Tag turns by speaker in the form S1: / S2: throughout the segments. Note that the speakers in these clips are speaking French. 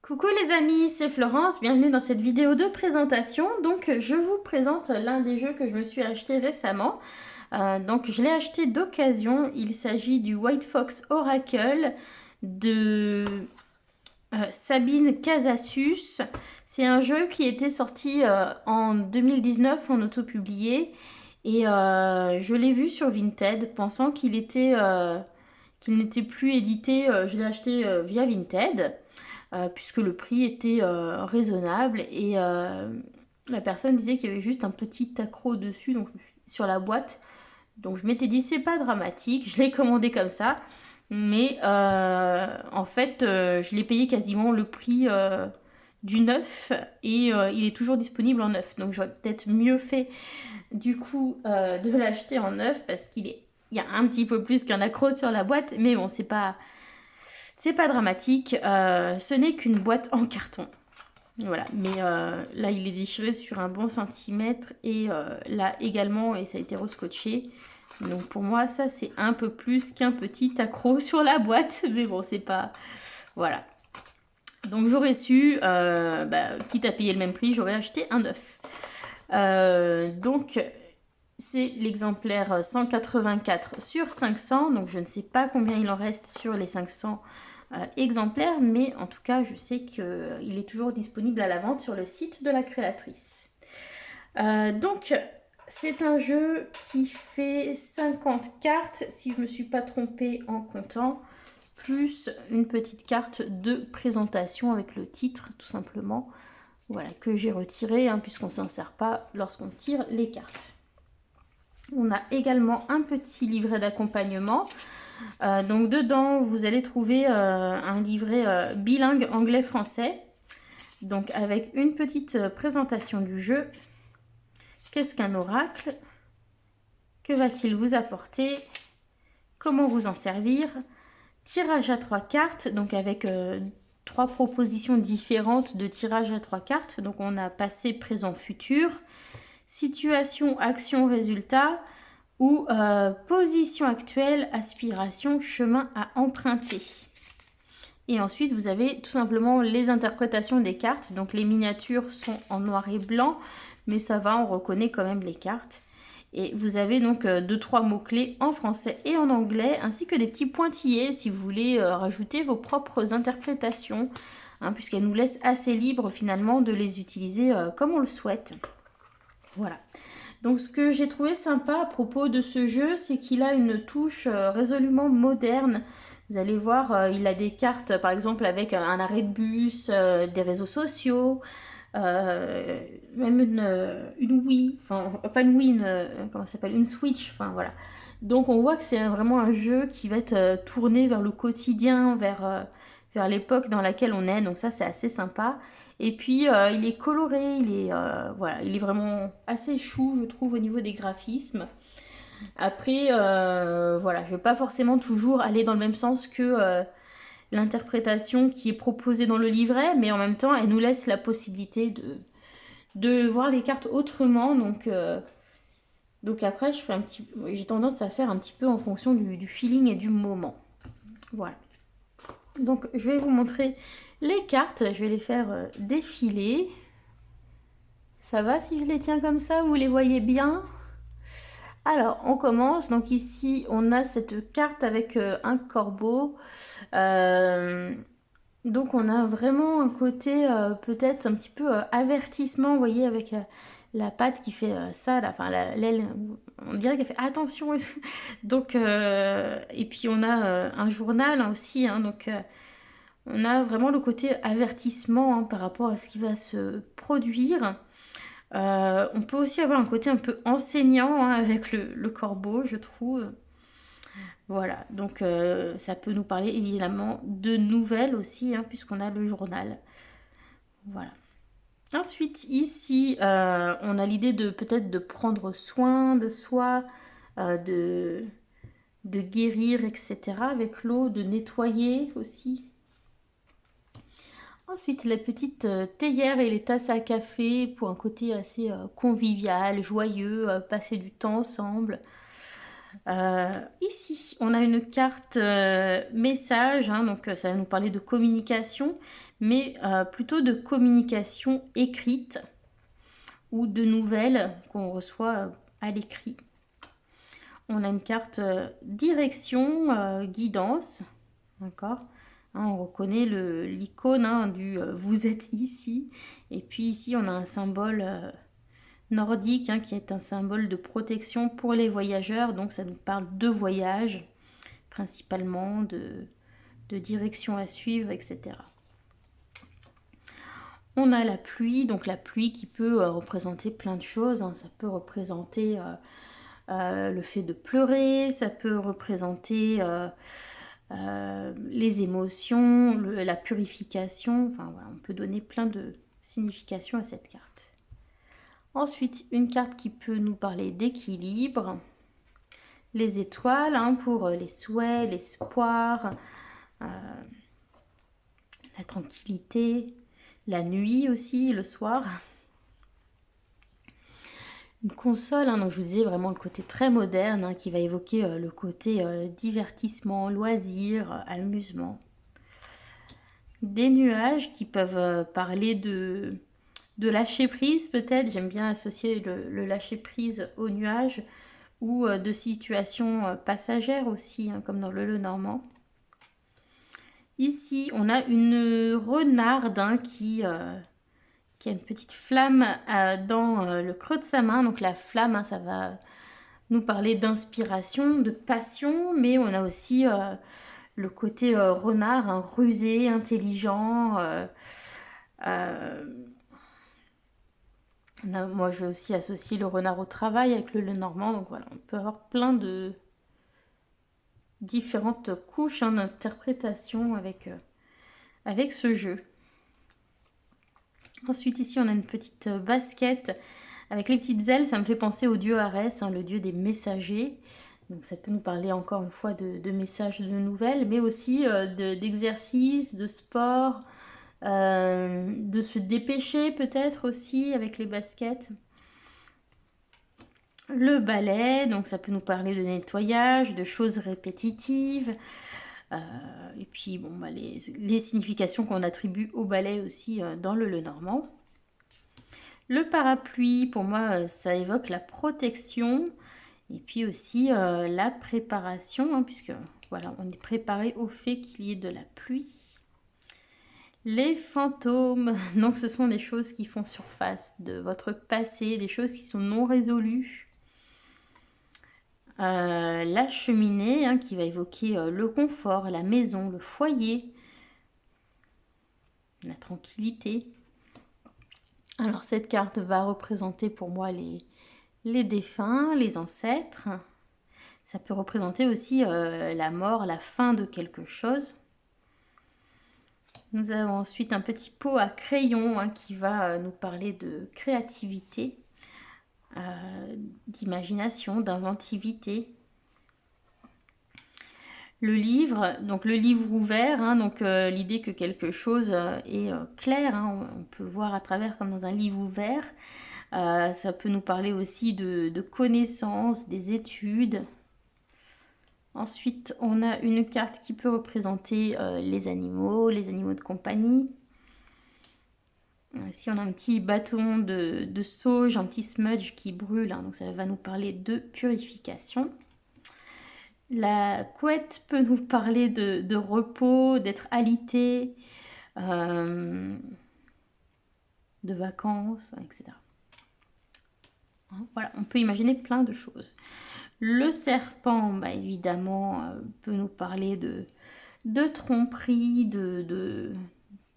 S1: Coucou les amis, c'est Florence, bienvenue dans cette vidéo de présentation. Donc je vous présente l'un des jeux que je me suis acheté récemment. Donc je l'ai acheté d'occasion, il s'agit du White Fox Oracle de Sabine Casassus. C'est un jeu qui était sorti en 2019 en auto-publié et je l'ai vu sur Vinted pensant qu'il n'était plus édité. Je l'ai acheté via Vinted. Puisque le prix était raisonnable et la personne disait qu'il y avait juste un petit accroc dessus donc sur la boîte, donc je m'étais dit c'est pas dramatique, je l'ai commandé comme ça, mais en fait je l'ai payé quasiment le prix du neuf et il est toujours disponible en neuf, donc j'aurais peut-être mieux fait du coup de l'acheter en neuf parce il y a un petit peu plus qu'un accroc sur la boîte, mais bon, c'est pas dramatique, ce n'est qu'une boîte en carton. Voilà, mais là il est déchiré sur un bon centimètre et là également, et ça a été rescotché. Donc pour moi ça c'est un peu plus qu'un petit accroc sur la boîte, mais bon c'est pas... Voilà. Donc j'aurais su, quitte à payer le même prix, j'aurais acheté un neuf. Donc c'est l'exemplaire 184 sur 500, donc je ne sais pas combien il en reste sur les 500 exemplaires, mais en tout cas je sais qu'il est toujours disponible à la vente sur le site de la créatrice. Donc c'est un jeu qui fait 50 cartes, si je ne me suis pas trompée en comptant, plus une petite carte de présentation avec le titre tout simplement, voilà, que j'ai retiré puisqu'on ne s'en sert pas lorsqu'on tire les cartes. On a également un petit livret d'accompagnement. Donc dedans, vous allez trouver un livret bilingue anglais-français. Donc avec une petite présentation du jeu. Qu'est-ce qu'un oracle? Que va-t-il vous apporter? Comment vous en servir? Tirage à 3 cartes, donc avec 3 propositions différentes de tirage à 3 cartes. Donc on a passé, présent, futur. Situation, action, résultat, ou position actuelle, aspiration, chemin à emprunter. Et ensuite, vous avez tout simplement les interprétations des cartes. Donc les miniatures sont en noir et blanc, mais ça va, on reconnaît quand même les cartes. Et vous avez donc 2-3 mots-clés en français et en anglais, ainsi que des petits pointillés si vous voulez rajouter vos propres interprétations, puisqu'elles nous laissent assez libre finalement de les utiliser comme on le souhaite. Voilà. Donc ce que j'ai trouvé sympa à propos de ce jeu, c'est qu'il a une touche résolument moderne. Vous allez voir, il a des cartes par exemple avec un arrêt de bus, des réseaux sociaux, même une Wii, enfin pas une Wii, comment ça s'appelle, une Switch, enfin voilà. Donc on voit que c'est vraiment un jeu qui va être tourné vers le quotidien, vers l'époque dans laquelle on est, donc ça c'est assez sympa. Et puis il est coloré, voilà, il est vraiment assez chou, je trouve, au niveau des graphismes. Après, voilà, je ne vais pas forcément toujours aller dans le même sens que l'interprétation qui est proposée dans le livret, mais en même temps, elle nous laisse la possibilité de voir les cartes autrement. Donc après, j'ai tendance à faire un petit peu en fonction du feeling et du moment. Voilà. Donc je vais vous montrer les cartes, je vais les faire défiler. Ça va si je les tiens comme ça, vous les voyez bien? Alors on commence, donc ici on a cette carte avec un corbeau. Donc on a vraiment un côté peut-être un petit peu avertissement, vous voyez, avec la patte qui fait ça, là, enfin l'aile, on dirait qu'elle fait attention. Donc, et puis on a un journal aussi, donc on a vraiment le côté avertissement par rapport à ce qui va se produire. On peut aussi avoir un côté un peu enseignant avec le corbeau, je trouve. Voilà, donc ça peut nous parler évidemment de nouvelles aussi, puisqu'on a le journal. Voilà. Ensuite, ici, on a l'idée de peut-être de prendre soin de soi, de guérir, etc. avec l'eau, de nettoyer aussi. Ensuite, la petite théière et les tasses à café pour un côté assez convivial, joyeux, passer du temps ensemble. Ici, on a une carte message, hein, donc ça va nous parler de communication, mais plutôt de communication écrite ou de nouvelles qu'on reçoit à l'écrit. On a une carte direction, guidance, d'accord. Hein, on reconnaît l'icône hein, du vous êtes ici. Et puis ici, on a un symbole nordique hein, qui est un symbole de protection pour les voyageurs. Donc ça nous parle de voyage, principalement de direction à suivre, etc. On a la pluie, donc la pluie qui peut représenter plein de choses. Hein. Ça peut représenter le fait de pleurer, ça peut représenter les émotions, la purification. Enfin voilà, on peut donner plein de significations à cette carte. Ensuite, une carte qui peut nous parler d'équilibre. Les étoiles hein, pour les souhaits, l'espoir, la tranquillité, la nuit aussi, le soir. Une console, hein, donc je vous disais vraiment le côté très moderne hein, qui va évoquer le côté divertissement, loisir, amusement. Des nuages qui peuvent parler de lâcher prise peut-être. J'aime bien associer le lâcher prise aux nuages ou de situations passagères aussi, hein, comme dans le Normand. Ici, on a une renarde hein, qui a une petite flamme dans le creux de sa main. Donc la flamme, hein, ça va nous parler d'inspiration, de passion, mais on a aussi le côté renard, hein, rusé, intelligent. Moi, je vais aussi associer le renard au travail avec le Normand. Donc voilà, on peut avoir plein de différentes couches hein, d'interprétation avec ce jeu. Ensuite, ici, on a une petite basket avec les petites ailes. Ça me fait penser au dieu Arès, hein, le dieu des messagers. Donc ça peut nous parler encore une fois de messages, de nouvelles, mais aussi d'exercices, de sport, de se dépêcher peut-être aussi avec les baskets. Le balai, donc ça peut nous parler de nettoyage, de choses répétitives. Et puis bon, bah, les significations qu'on attribue au balai aussi dans le Normand. Le parapluie, pour moi, ça évoque la protection et puis aussi la préparation, hein, puisque voilà, on est préparé au fait qu'il y ait de la pluie. Les fantômes, donc ce sont des choses qui font surface de votre passé, des choses qui sont non résolues. La cheminée hein, qui va évoquer le confort, la maison, le foyer, la tranquillité. Alors cette carte va représenter pour moi les défunts, les ancêtres. Ça peut représenter aussi la mort, la fin de quelque chose. Nous avons ensuite un petit pot à crayon hein, qui va nous parler de créativité, d'imagination, d'inventivité. Le livre, donc le livre ouvert, hein, donc l'idée que quelque chose est clair, hein, on peut voir à travers comme dans un livre ouvert. Ça peut nous parler aussi de connaissances, des études. Ensuite, on a une carte qui peut représenter les animaux de compagnie. Ici, on a un petit bâton de sauge, un petit smudge qui brûle, hein, donc ça va nous parler de purification. La couette peut nous parler de repos, d'être alité, de vacances, etc. Voilà, on peut imaginer plein de choses. Le serpent, bah, évidemment, peut nous parler de tromperie, de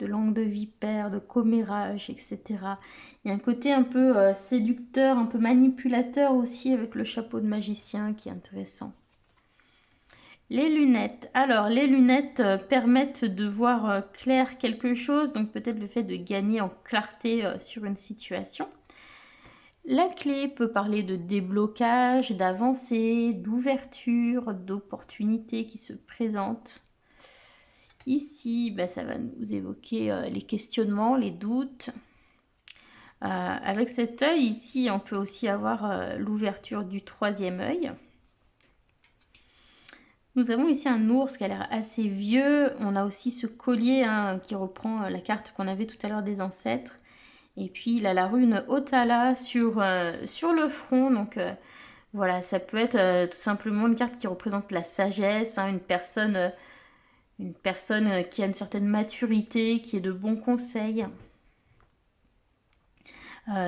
S1: langue de vipère, de commérage, etc. Il y a un côté un peu séducteur, un peu manipulateur aussi avec le chapeau de magicien qui est intéressant. Les lunettes. Alors, les lunettes permettent de voir clair quelque chose, donc peut-être le fait de gagner en clarté sur une situation. La clé peut parler de déblocage, d'avancée, d'ouverture, d'opportunités qui se présentent. Ici, bah, ça va nous évoquer les questionnements, les doutes. Avec cet œil, ici, on peut aussi avoir l'ouverture du troisième œil. Nous avons ici un ours qui a l'air assez vieux. On a aussi ce collier hein, qui reprend la carte qu'on avait tout à l'heure des ancêtres. Et puis il a la rune Otala sur le front. Donc voilà, ça peut être tout simplement une carte qui représente la sagesse, hein, une personne qui a une certaine maturité, qui est de bons conseils.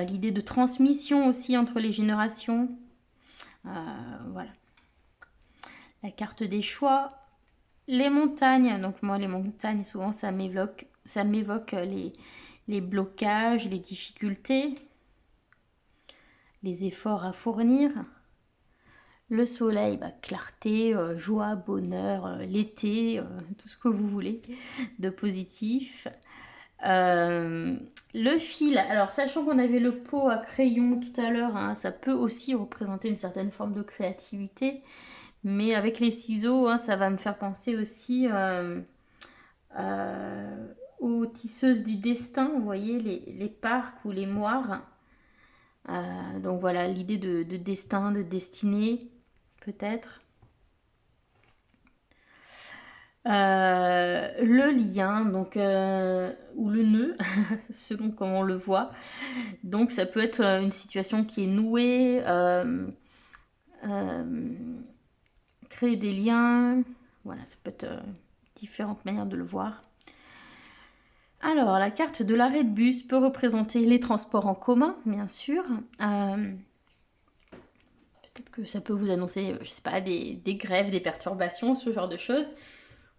S1: L'idée de transmission aussi entre les générations. Voilà. La carte des choix. Les montagnes. Donc moi, les montagnes, souvent, ça m'évoque les blocages, les difficultés, les efforts à fournir. Le soleil, bah, clarté, joie, bonheur, l'été, tout ce que vous voulez de positif. Le fil, alors sachant qu'on avait le pot à crayon tout à l'heure, hein, ça peut aussi représenter une certaine forme de créativité, mais avec les ciseaux, hein, ça va me faire penser aussi aux tisseuses du destin, vous voyez, les parcs ou les moires. Donc voilà, l'idée de destin, de destinée, peut-être. Le lien, donc, ou le nœud, selon comment on le voit. Donc ça peut être une situation qui est nouée, créer des liens, voilà, ça peut être différentes manières de le voir. Alors, la carte de l'arrêt de bus peut représenter les transports en commun, bien sûr. Peut-être que ça peut vous annoncer, je sais pas, des grèves, des perturbations, ce genre de choses.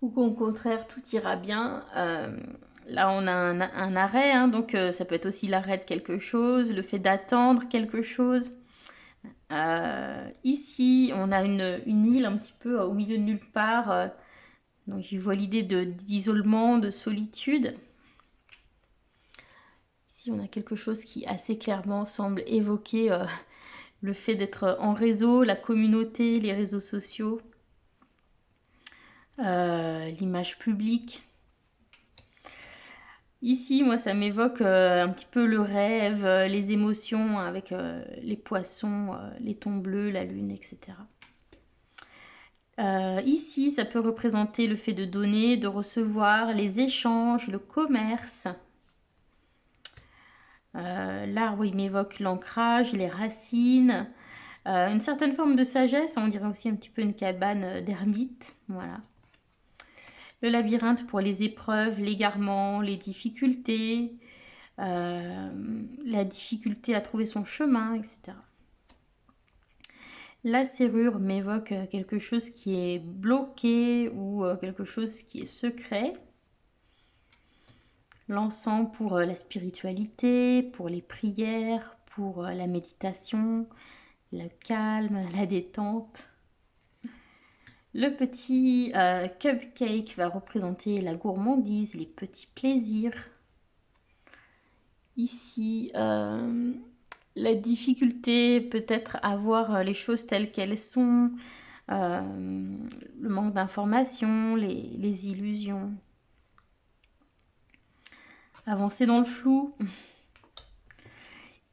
S1: Ou qu'au contraire, tout ira bien. Là, on a un arrêt, hein, donc ça peut être aussi l'arrêt de quelque chose, le fait d'attendre quelque chose. Ici, on a une île un petit peu au milieu de nulle part. Donc, j'y vois l'idée d'isolement, de solitude. Ici, on a quelque chose qui assez clairement semble évoquer le fait d'être en réseau, la communauté, les réseaux sociaux, l'image publique. Ici, moi, ça m'évoque un petit peu le rêve, les émotions avec les poissons, les tons bleus, la lune, etc. Ici, ça peut représenter le fait de donner, de recevoir, les échanges, le commerce. L'arbre, il m'évoque l'ancrage, les racines, une certaine forme de sagesse, on dirait aussi un petit peu une cabane d'ermite, voilà. Le labyrinthe pour les épreuves, l'égarement, les difficultés, la difficulté à trouver son chemin, etc. La serrure m'évoque quelque chose qui est bloqué ou quelque chose qui est secret. L'encens pour la spiritualité, pour les prières, pour la méditation, le calme, la détente. Le petit cupcake va représenter la gourmandise, les petits plaisirs. Ici, la difficulté peut-être à voir les choses telles qu'elles sont, le manque d'informations, les illusions. Avancer dans le flou.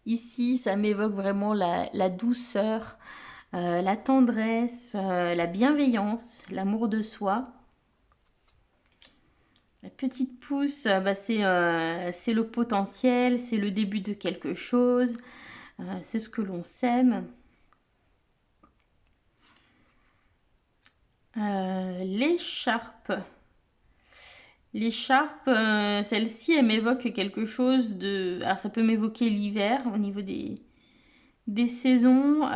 S1: Ici, ça m'évoque vraiment la douceur, la tendresse, la bienveillance, l'amour de soi. La petite pousse, bah, c'est le potentiel, c'est le début de quelque chose, c'est ce que l'on sème. L'écharpe. L'écharpe, celle-ci, elle m'évoque quelque chose de... Alors, ça peut m'évoquer l'hiver au niveau des saisons.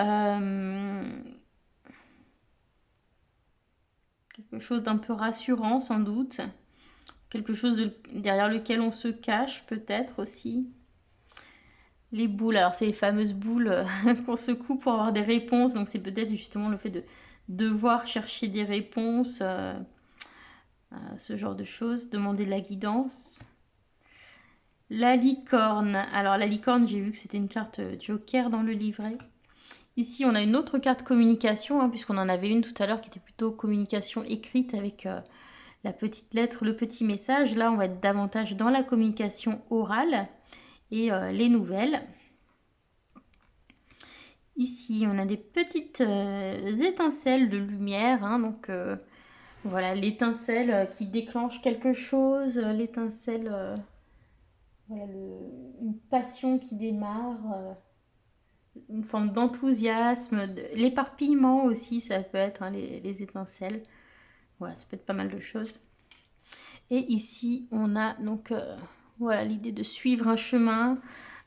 S1: Quelque chose d'un peu rassurant, sans doute. Quelque chose derrière lequel on se cache, peut-être aussi. Les boules, alors c'est les fameuses boules qu'on secoue pour avoir des réponses. Donc, c'est peut-être justement le fait de devoir chercher des réponses... ce genre de choses, demander de la guidance. La licorne, alors la licorne, j'ai vu que c'était une carte joker dans le livret. Ici, on a une autre carte communication, hein, puisqu'on en avait une tout à l'heure qui était plutôt communication écrite avec la petite lettre, le petit message. Là, on va être davantage dans la communication orale et les nouvelles. Ici, on a des petites étincelles de lumière, hein, donc voilà, l'étincelle qui déclenche quelque chose, l'étincelle, voilà, une passion qui démarre, une forme d'enthousiasme, l'éparpillement aussi, ça peut être, hein, les étincelles. Voilà, ça peut être pas mal de choses. Et ici, on a donc voilà l'idée de suivre un chemin,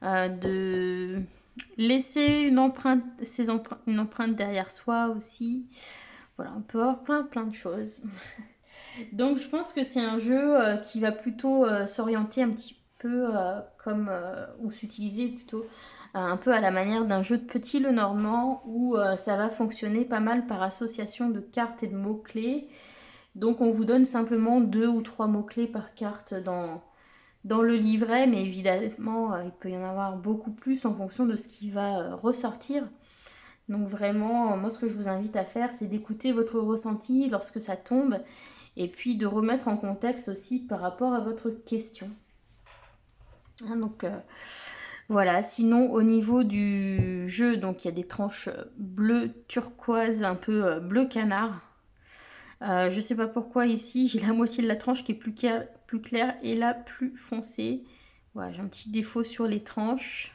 S1: de laisser une empreinte, une empreinte derrière soi aussi. Voilà, on peut avoir plein de choses. Donc je pense que c'est un jeu qui va plutôt s'orienter un petit peu comme, ou s'utiliser plutôt un peu à la manière d'un jeu de Petit le Normand où ça va fonctionner pas mal par association de cartes et de mots-clés. Donc on vous donne simplement 2 ou 3 mots-clés par carte dans le livret, mais évidemment il peut y en avoir beaucoup plus en fonction de ce qui va ressortir. Donc vraiment, moi ce que je vous invite à faire, c'est d'écouter votre ressenti lorsque ça tombe, et puis de remettre en contexte aussi par rapport à votre question. Hein, donc voilà, sinon au niveau du jeu, donc il y a des tranches bleu turquoise, un peu bleu canard. Je sais pas pourquoi ici, j'ai la moitié de la tranche qui est plus claire et la plus foncée. Voilà, j'ai un petit défaut sur les tranches.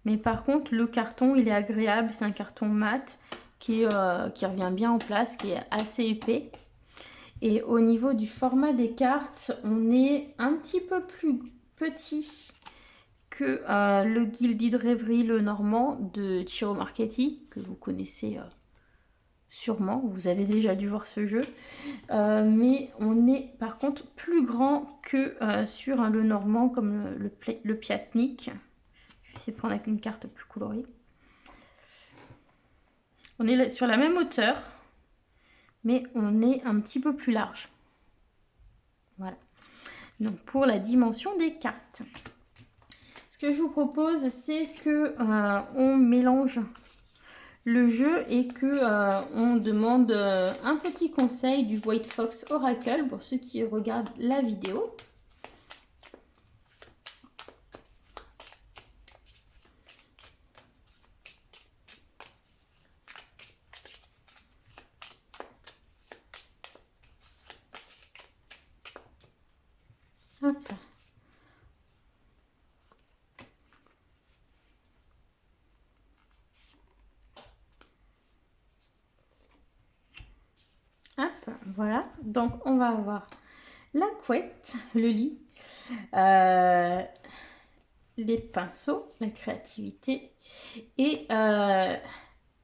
S1: Mais par contre, le carton, il est agréable. C'est un carton mat qui revient bien en place, qui est assez épais. Et au niveau du format des cartes, on est un petit peu plus petit que le Gilded Rêverie le Normand de Ciro Marchetti, que vous connaissez sûrement, vous avez déjà dû voir ce jeu. Mais on est par contre plus grand que sur un le Normand comme le Piatnik. Je vais essayer de prendre avec une carte plus colorée. On est sur la même hauteur, mais on est un petit peu plus large. Voilà. Donc pour la dimension des cartes. Ce que je vous propose, c'est que on mélange le jeu et que on demande un petit conseil du White Fox Oracle pour ceux qui regardent la vidéo. Hop. Hop, voilà. Donc on va avoir la couette, le lit, les pinceaux, la créativité et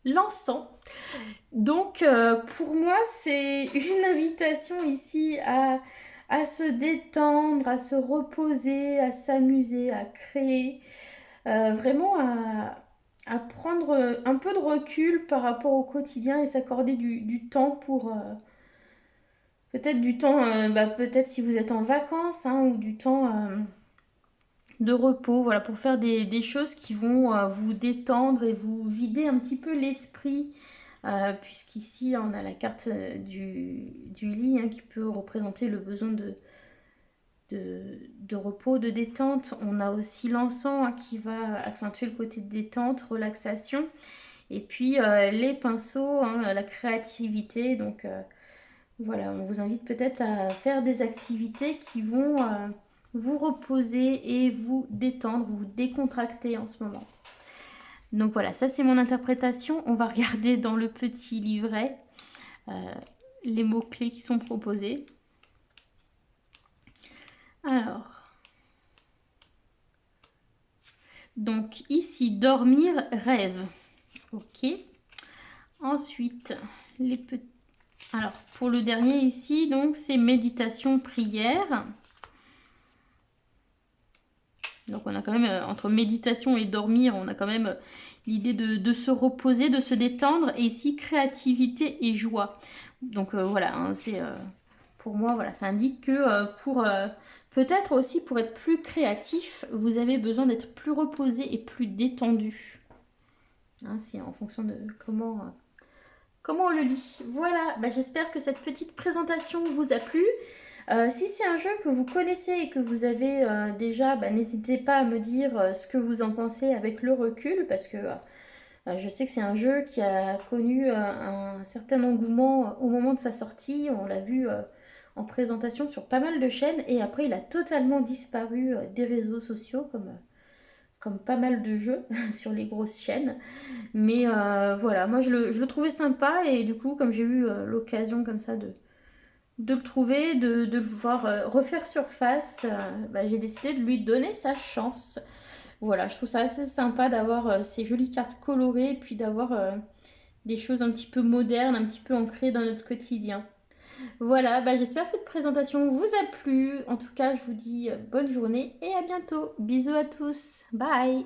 S1: l'encens. Donc pour moi c'est une invitation ici à se détendre, à se reposer, à s'amuser, à créer, vraiment à prendre un peu de recul par rapport au quotidien et s'accorder du temps pour peut-être du temps, peut-être si vous êtes en vacances, hein, ou du temps de repos, voilà, pour faire des choses qui vont vous détendre et vous vider un petit peu l'esprit. Puisqu'ici on a la carte du lit, hein, qui peut représenter le besoin de repos, de détente. On a aussi l'encens, hein, qui va accentuer le côté de détente, relaxation. Et puis les pinceaux, hein, la créativité. Donc voilà, on vous invite peut-être à faire des activités qui vont vous reposer et vous détendre, vous décontracter en ce moment. Donc voilà, ça c'est mon interprétation. On va regarder dans le petit livret les mots-clés qui sont proposés. Alors, donc ici, dormir, rêve. Ok. Ensuite, les petits... Alors, pour le dernier ici, donc c'est méditation, prière. Donc on a quand même, entre méditation et dormir, on a quand même l'idée de se reposer, de se détendre. Et ici, créativité et joie. Donc voilà, hein, c'est pour moi, voilà, ça indique que pour peut-être aussi pour être plus créatif, vous avez besoin d'être plus reposé et plus détendu. Hein, c'est en fonction de comment on le lit. Voilà, j'espère que cette petite présentation vous a plu. Si c'est un jeu que vous connaissez et que vous avez déjà, n'hésitez pas à me dire ce que vous en pensez avec le recul, parce que Je sais que c'est un jeu qui a connu un certain engouement au moment de sa sortie. On l'a vu en présentation sur pas mal de chaînes et après il a totalement disparu des réseaux sociaux comme pas mal de jeux sur les grosses chaînes. Mais voilà, moi je le trouvais sympa et du coup comme j'ai eu l'occasion comme ça de le trouver, de le voir refaire surface, bah, j'ai décidé de lui donner sa chance. Voilà, je trouve ça assez sympa d'avoir ces jolies cartes colorées et puis d'avoir des choses un petit peu modernes, un petit peu ancrées dans notre quotidien. Voilà, bah, j'espère que cette présentation vous a plu. En tout cas, je vous dis bonne journée et à bientôt. Bisous à tous. Bye.